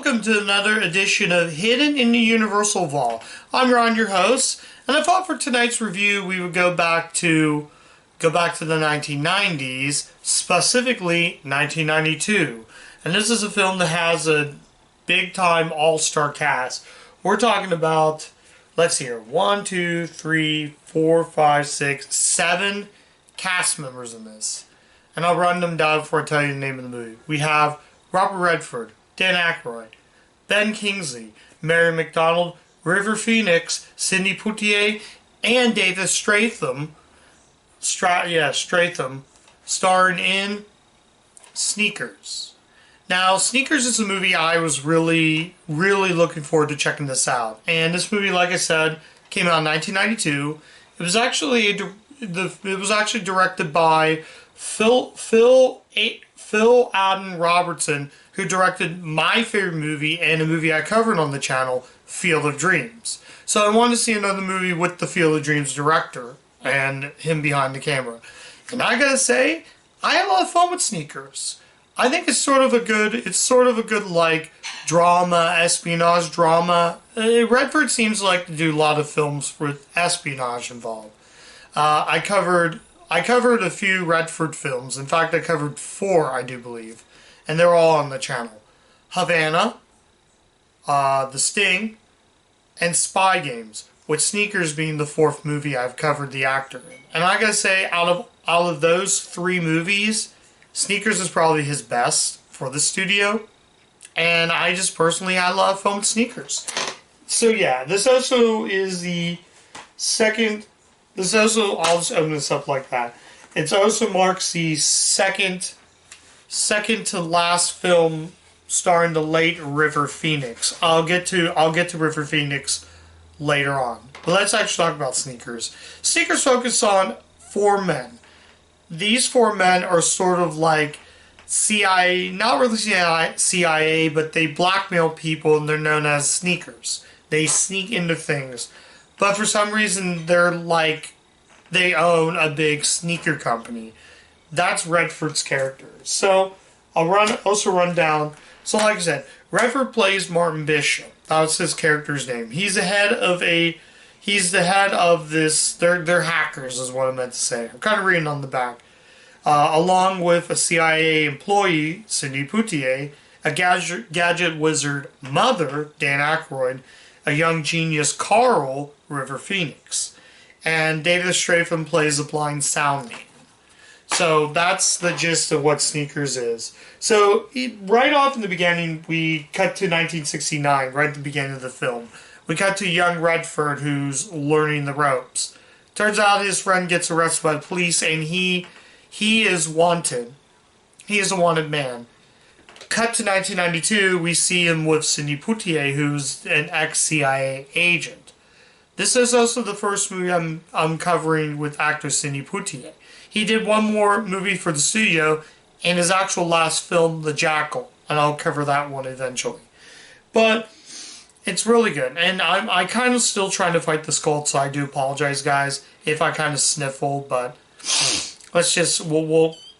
welcome to another edition of Hidden in the Universal Vault. I'm Ron, your host, and I thought for tonight's review we would go back to the 1990s, specifically 1992. And this is a film that has a big-time all-star cast. We're talking about, let's see here, 1, 2, 3, 4, 5, 6, 7 cast members in this. And I'll run them down before I tell you the name of the movie. We have Robert Redford, Dan Aykroyd, Ben Kingsley, Mary McDonnell, River Phoenix, Sidney Poitier, and David Stratham. Stratham, starring in Sneakers. Now, Sneakers is a movie I was really looking forward to checking this out. And this movie, like I said, came out in 1992. It was actually directed by Phil Alden Robertson, who directed my favorite movie and a movie I covered on the channel, Field of Dreams. So I wanted to see another movie with the Field of Dreams director and him behind the camera. And I gotta say, I had a lot of fun with Sneakers. I think it's sort of a good like drama, espionage drama. Redford seems like to do a lot of films with espionage involved. I covered a few Redford films. In fact, I covered 4, I do believe. And they're all on the channel. Havana, The Sting, and Spy Games, with Sneakers being the 4th movie I've covered the actor in. And I gotta say, out of those 3 movies, Sneakers is probably his best for the studio. And I just personally had a lot of fun with Sneakers. So yeah, this also is the second... I'll just open this up like that. It also marks the second to last film starring the late River Phoenix. I'll get to River Phoenix later on. But let's actually talk about Sneakers. Sneakers focus on 4 men. These 4 men are sort of like CIA, not really CIA, but they blackmail people and they're known as sneakers. They sneak into things. But for some reason, they own a big sneaker company. That's Redford's character. So, I'll also run down. So, like I said, Redford plays Martin Bishop. That's his character's name. He's the head of this, they're hackers is what I meant to say. I'm kind of reading on the back. Along with a CIA employee, Sidney Poitier, a gadget wizard mother, Dan Aykroyd, a young genius, Carl, River Phoenix. And David Stratham plays a blind sound man. So that's the gist of what Sneakers is. So right off in the beginning, we cut to 1969, right at the beginning of the film. We cut to young Redford who's learning the ropes. Turns out his friend gets arrested by the police and he is wanted. He is a wanted man. Cut to 1992, we see him with Sidney Poitier, who's an ex-CIA agent. This is also the first movie I'm covering with actor Sidney Poitier. He did one more movie for the studio, and his actual last film, The Jackal, and I'll cover that one eventually. But it's really good, and I kind of still trying to fight this cold, so I do apologize, guys, if I kind of sniffle. But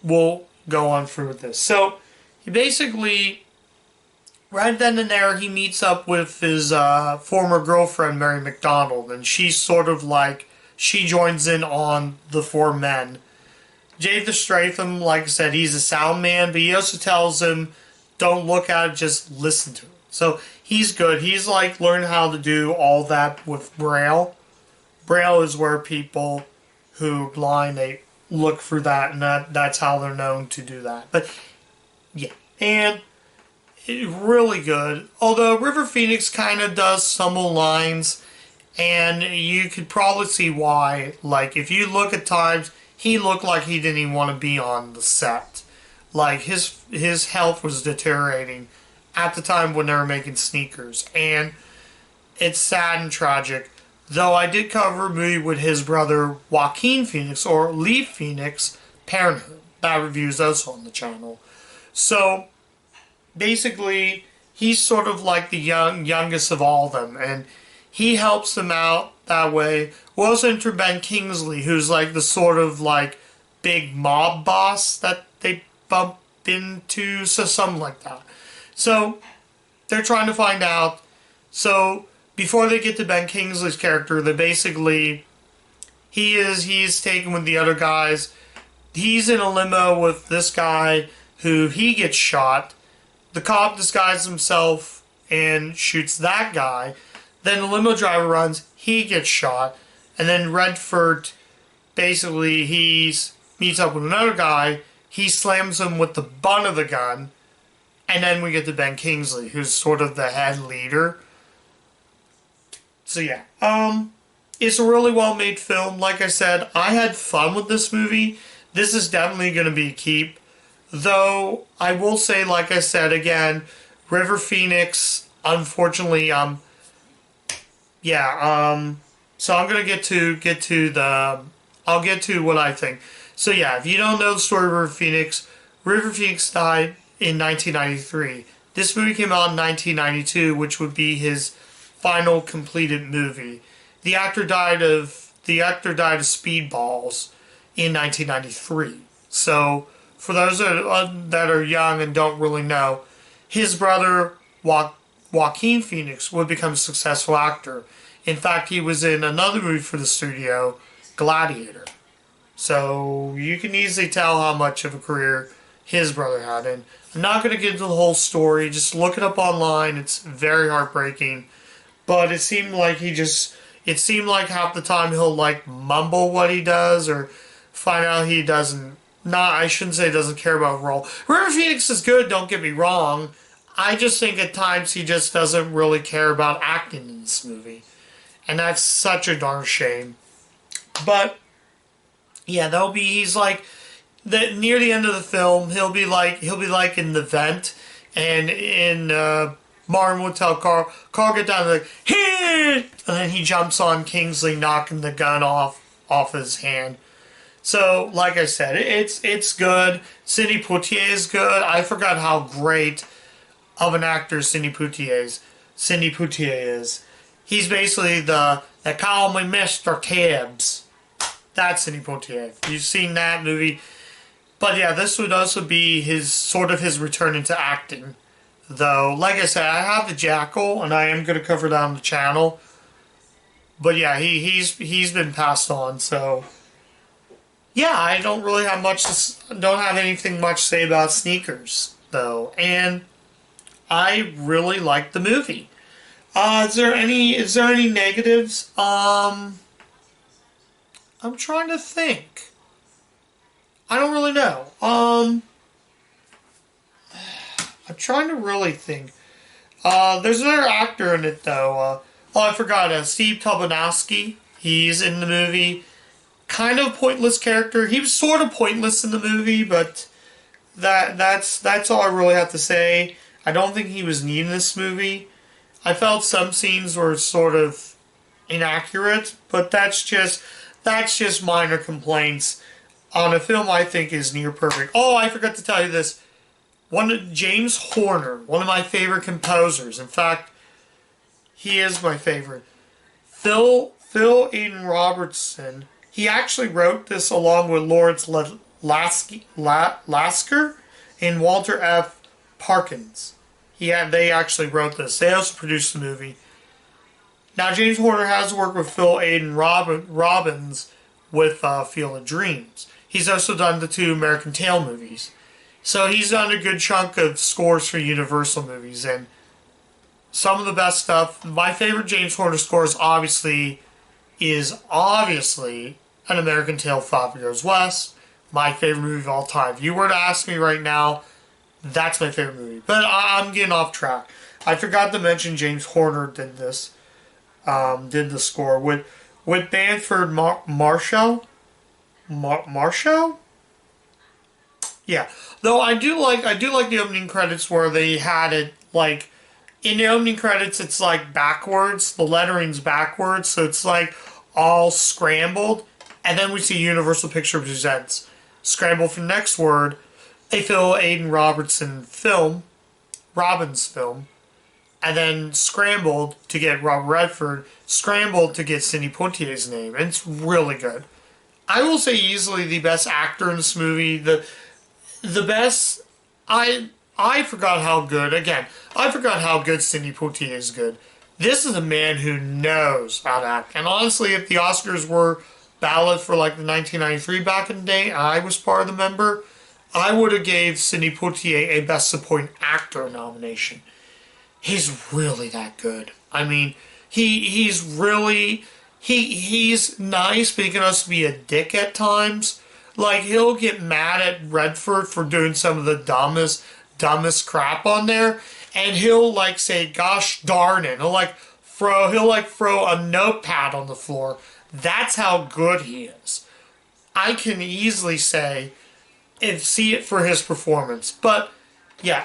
we'll go on through with this. So he basically, right then and there, he meets up with his former girlfriend, Mary McDonnell, and she's sort of like, she joins in on the 4 men. David Stratham, like I said, he's a sound man, but he also tells him, don't look at it, just listen to it. So he's good. He's like learned how to do all that with Braille. Braille is where people who are blind, they look for that, and that's how they're known to do that. But yeah, and really good. Although River Phoenix kind of does stumble lines, and you could probably see why. Like, if you look at times, he looked like he didn't even want to be on the set. Like, his health was deteriorating at the time when they were making Sneakers. And it's sad and tragic. Though I did cover a movie with his brother, Joaquin Phoenix, or Lee Phoenix, Parenthood. That review is also on the channel. So, basically, he's sort of like the youngest of all of them. And he helps them out that way. We also enter Ben Kingsley, who's like the sort of like big mob boss that they bump into, so something like that. So they're trying to find out. So before they get to Ben Kingsley's character, they basically he's taken with the other guys. He's in a limo with this guy who he gets shot. The cop disguises himself and shoots that guy. Then the limo driver runs, he gets shot. And then Redford, basically, he meets up with another guy. He slams him with the butt of the gun. And then we get to Ben Kingsley, who's sort of the head leader. So yeah, it's a really well-made film. Like I said, I had fun with this movie. This is definitely going to be a keep. Though, I will say, like I said, again, River Phoenix, unfortunately, so I'm going to get to I'll get to what I think. So yeah, if you don't know the story of River Phoenix died in 1993. This movie came out in 1992, which would be his final completed movie. The actor died of speedballs in 1993. So, for those that are young and don't really know, his brother Joaquin Phoenix would become a successful actor. In fact, he was in another movie for the studio, Gladiator. So you can easily tell how much of a career his brother had. And I'm not going to get into the whole story. Just look it up online. It's very heartbreaking. But it seemed like half the time he'll like mumble what he does or find out he doesn't. I shouldn't say doesn't care about the role. River Phoenix is good, don't get me wrong. I just think at times he just doesn't really care about acting in this movie. And that's such a darn shame. But yeah, he's like near the end of the film, he'll be like in the vent, and in Martin would tell Carl get down, like, hit, and then he jumps on Kingsley, knocking the gun off his hand. So, like I said, it's good. Sidney Poitier is good. I forgot how great of an actor Sidney Poitier is. He's basically they call me Mr. Tibbs. That's Sidney Poitier. You've seen that movie. But yeah, this would also be his return into acting. Though, like I said, I have The Jackal, and I am going to cover that on the channel. But yeah, he's been passed on, so yeah, I don't really have don't have anything much to say about Sneakers, though. And I really like the movie. Is there any negatives? I'm trying to think. I don't really know. I'm trying to really think. There's another actor in it, though. I forgot. Steve Tobolowsky. He's in the movie. Kind of pointless character. He was sort of pointless in the movie, but that's all I really have to say. I don't think he was needed in this movie. I felt some scenes were sort of inaccurate, but that's just minor complaints on a film I think is near perfect. Oh, I forgot to tell you this. James Horner, one of my favorite composers. In fact, he is my favorite. Phil Aidan Robertson. He actually wrote this along with Lawrence Lasker and Walter F. Parkins. They actually wrote this. They also produced the movie. Now, James Horner has worked with Phil Aidan Robbins with Field of Dreams. He's also done the 2 American Tail movies. So he's done a good chunk of scores for Universal movies. And some of the best stuff. My favorite James Horner score is obviously An American Tail, 5 Years West. My favorite movie of all time. If you were to ask me right now, that's my favorite movie. But I'm getting off track. I forgot to mention James Horner did this. Did the score with Bamford Marshall. Marshall? Yeah. Though I do like the opening credits where they had it like in the opening credits it's like backwards. The lettering's backwards, so it's like all scrambled. And then we see Universal Pictures Presents. Scrambled for the next word. A Phil Aidan Robbins film. And then scrambled to get Robert Redford. Scrambled to get Sidney Poitier's name. And it's really good. I will say easily the best actor in this movie. The best... I forgot how good, again, I forgot how good Sidney Poitier is good. This is a man who knows how to act. And honestly, if the Oscars were ballot for like the 1993 back in the day, and I was part of the member, I would have gave Sidney Poitier a Best Supporting Actor nomination. He's really that good. I mean, he's really he's nice, but he can also be a dick at times. Like he'll get mad at Redford for doing some of the dumbest crap on there, and he'll like say, "Gosh darn it!" He'll throw a notepad on the floor. That's how good he is. I can easily say and see it for his performance. But yeah,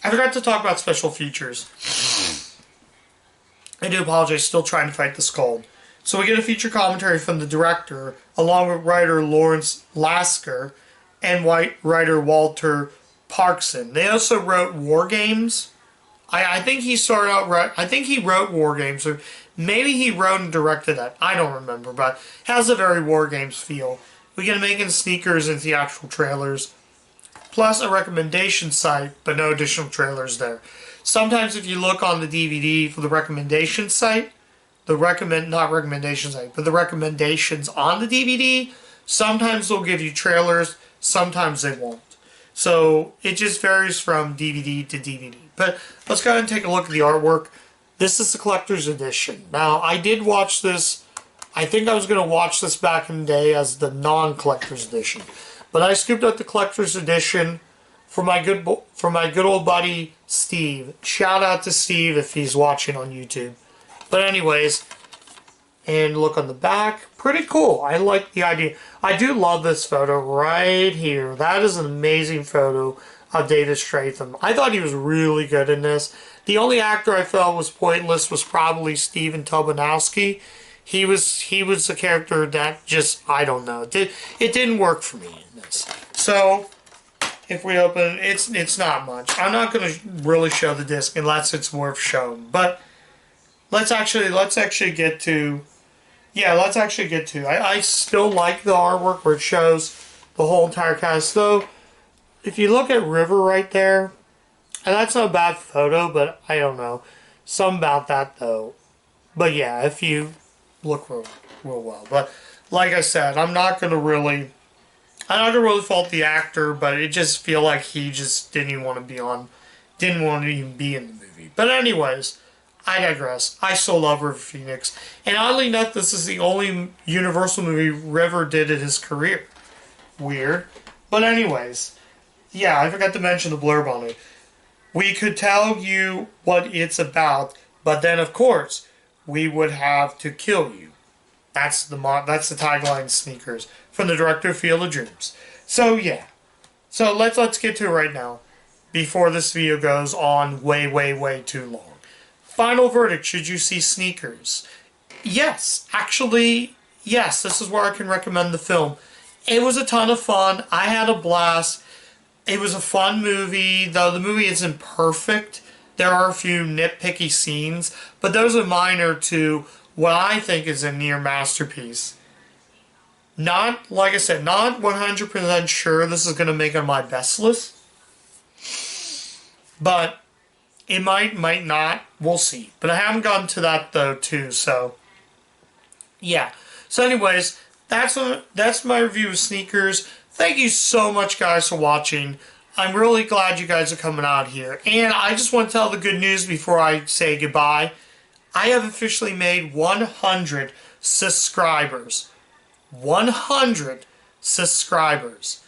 I forgot to talk about special features. I do apologize, still trying to fight this cold. So we get a feature commentary from the director, along with writer Lawrence Lasker and writer Walter Parkson. They also wrote War Games. I think he started out I think he wrote War Games, or maybe he wrote and directed that. I don't remember, but has a very War Games feel. We get Making Sneakers and theatrical trailers, plus a recommendation site, but no additional trailers there. Sometimes if you look on the DVD for the recommendation site, the not recommendation site, but the recommendations on the DVD, sometimes they'll give you trailers, sometimes they won't. So it just varies from DVD to DVD. But let's go ahead and take a look at the artwork. This is the collector's edition. Now, I did watch this. I think I was going to watch this back in the day as the non-collector's edition. But I scooped out the collector's edition for my good old buddy Steve. Shout out to Steve if he's watching on YouTube. But anyways, and look on the back. Pretty cool. I like the idea. I do love this photo right here. That is an amazing photo of David Stratham. I thought he was really good in this. The only actor I felt was pointless was probably Stephen Tobolowsky. He was a character that just, I don't know. It didn't work for me in this. So, if we open, it's not much. I'm not going to really show the disc unless it's worth showing. But let's actually get to. Yeah, let's actually get to. I still like the artwork where it shows the whole entire cast. Though, if you look at River right there, and that's not a bad photo, but I don't know. Something about that though. But yeah, if you look real well. But like I said, I'm not gonna really fault the actor, but it just feel like he just didn't even want to even be in the movie. But anyways, I digress. I still love River Phoenix. And oddly enough, this is the only Universal movie River did in his career. Weird. But anyways, yeah, I forgot to mention the blurb on it. We could tell you what it's about, but then of course, we would have to kill you. That's the tagline Sneakers from the director of Field of Dreams. So yeah. So let's get to it right now before this video goes on way too long. Final verdict, should you see Sneakers? Yes, actually, yes. This is where I can recommend the film. It was a ton of fun. I had a blast. It was a fun movie, though the movie isn't perfect. There are a few nitpicky scenes, but those are minor to what I think is a near masterpiece. Not, like I said, not 100% sure this is going to make on my best list. But it might not. We'll see. But I haven't gotten to that, though, too. So, yeah. So, anyways, that's my review of Sneakers. Thank you so much, guys, for watching. I'm really glad you guys are coming out here. And I just want to tell the good news before I say goodbye. I have officially made 100 subscribers. 100 subscribers.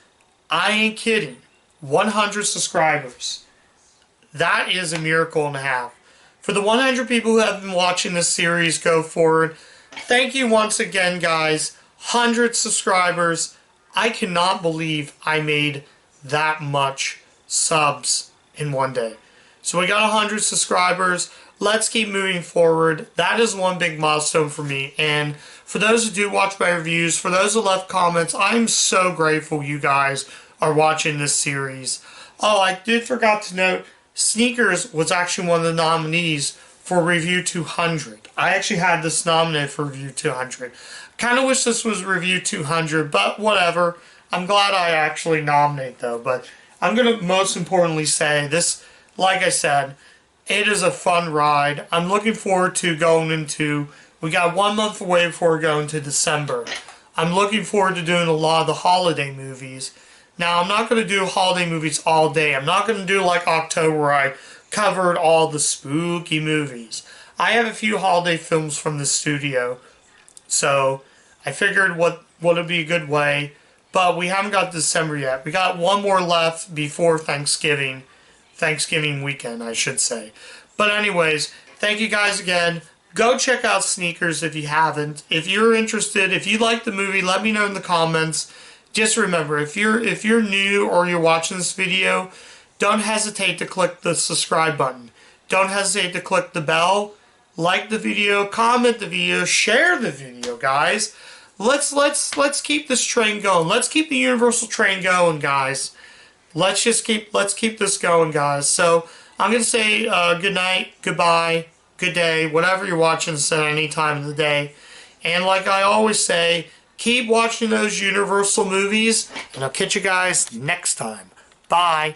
I ain't kidding. 100 subscribers. That is a miracle and a half. For the 100 people who have been watching this series go forward, thank you once again, guys. 100 subscribers. I cannot believe I made that much subs in one day. So we got 100 subscribers. Let's keep moving forward. That is one big milestone for me. And for those who do watch my reviews, for those who left comments, I'm so grateful you guys are watching this series. Oh, I did forgot to note, Sneakers was actually one of the nominees for Review 200. I actually had this nominated for Review 200. Kind of wish this was Review 200, but whatever. I'm glad I actually nominated though. But I'm going to most importantly say this, like I said, it is a fun ride. I'm looking forward to going into, we got 1 month away before we go into December. I'm looking forward to doing a lot of the holiday movies. Now, I'm not going to do holiday movies all day. I'm not going to do like October where I covered all the spooky movies. I have a few holiday films from the studio, so I figured what would be a good way. But we haven't got December yet. We got one more left before Thanksgiving weekend, I should say. But anyways, thank you guys again. Go check out Sneakers if you haven't. If you're interested, if you like the movie, let me know in the comments. Just remember, if you're new or you're watching this video, don't hesitate to click the subscribe button. Don't hesitate to click the bell. Like the video, comment the video, share the video, guys. Let's keep this train going. Let's keep the Universal train going, guys. Let's keep this going, guys. So I'm gonna say good night, goodbye, good day, whatever you're watching this at any time of the day. And like I always say, keep watching those Universal movies, and I'll catch you guys next time. Bye.